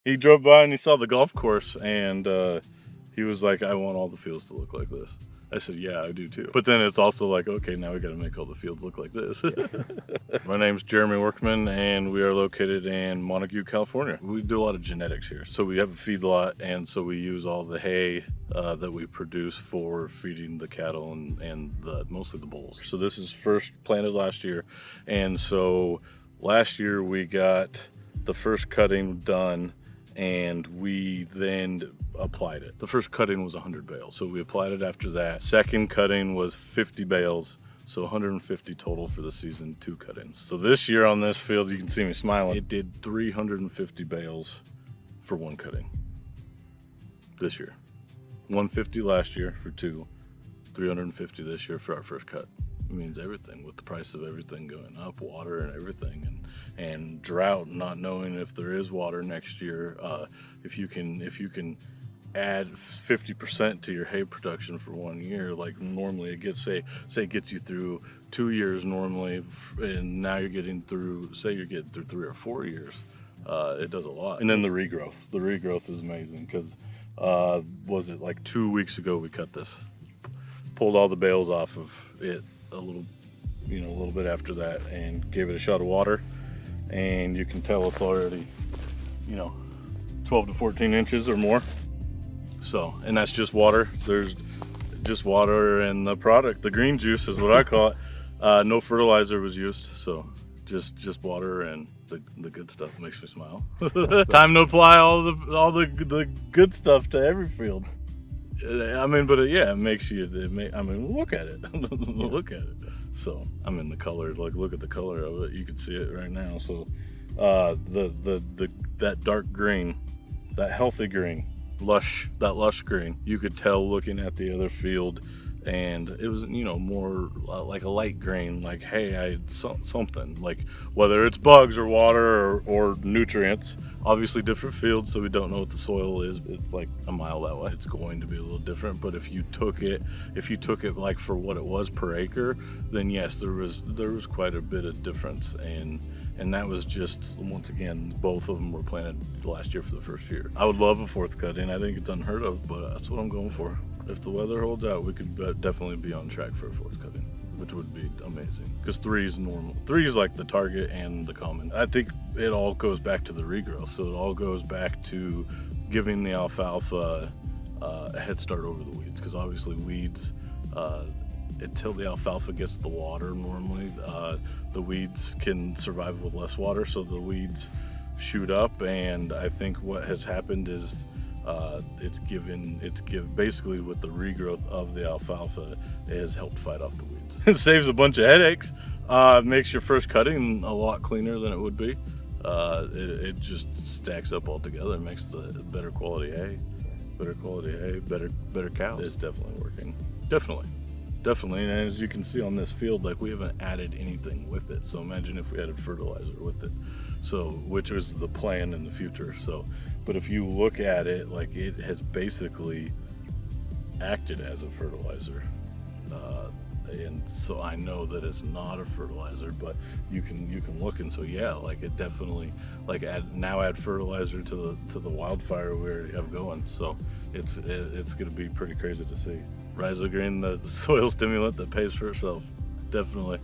He drove by and he saw the golf course, and he was like, I want all the fields to look like this. I said, yeah, I do too. But then it's also like, okay, now we got to make all the fields look like this. My name's Jeremy Workman, and we are located in Montague, California. We do a lot of genetics here. So we have a feedlot, and so we use all the hay that we produce for feeding the cattle and mostly the bulls. So this is first planted last year. And so last year we got the first cutting done, and we then applied it. The first cutting was 100 bales, so we applied it after that. Second cutting was 50 bales, so 150 total for the season, 2 cuttings. So this year on this field, you can see me smiling, it did 350 bales for 1 cutting this year. 150 last year for 2, 350 this year for our first cut. It means everything, with the price of everything going up, water and everything, and drought, not knowing if there is water next year. If you can add 50% to your hay production for 1 year, like normally it gets, say it gets you through 2 years normally, and now you're getting through, say you're getting through 3 or 4 years. It does a lot. And then the regrowth is amazing, because was it like 2 weeks ago we cut this, pulled all the bales off of it a little bit after that, and gave it a shot of water, and you can tell it's already 12 to 14 inches or more. So, and that's just water. There's just water and the product, the green juice is what I call it. No fertilizer was used, so just water and the good stuff. Makes me smile. Time to apply all the good stuff to every field. I mean, but it makes you. Look at it. Look at it. So, the color. Like, look at the color of it. You can see it right now. So, that dark green, that healthy green, that lush green. You could tell looking at the other field, and it was more like a light green. Like, hey, something like, whether it's bugs or water or nutrients. Obviously different fields, so we don't know what the soil is. It's like a mile that way, it's going to be a little different. But if you took it like for what it was per acre, then yes, there was quite a bit of difference. And that was just, once again, both of them were planted last year for the first year. I would love a 4th cutting. I think it's unheard of, but that's what I'm going for. If the weather holds out, we could definitely be on track for a 4th cutting, which would be amazing, because 3 is normal. 3 is like the target and the common. I think it all goes back to the regrowth. So it all goes back to giving the alfalfa a head start over the weeds, because obviously weeds, until the alfalfa gets the water normally, the weeds can survive with less water, so the weeds shoot up. And I think what has happened is basically with the regrowth of the alfalfa, it has helped fight off the weeds. It saves a bunch of headaches. Makes your first cutting a lot cleaner than it would be. It just stacks up all together and makes the better quality hay, better cows. It's definitely working. Definitely, and as you can see on this field, like, we haven't added anything with it. So imagine if we added fertilizer with it, so which is the plan in the future. So, but if you look at it, like, it has basically acted as a fertilizer, and so I know that it's not a fertilizer, but you can look, and so yeah, like, it definitely, like, add fertilizer to the wildfire we already have going. So it's going to be pretty crazy to see. Rhyzogreen, the soil stimulant that pays for itself, definitely.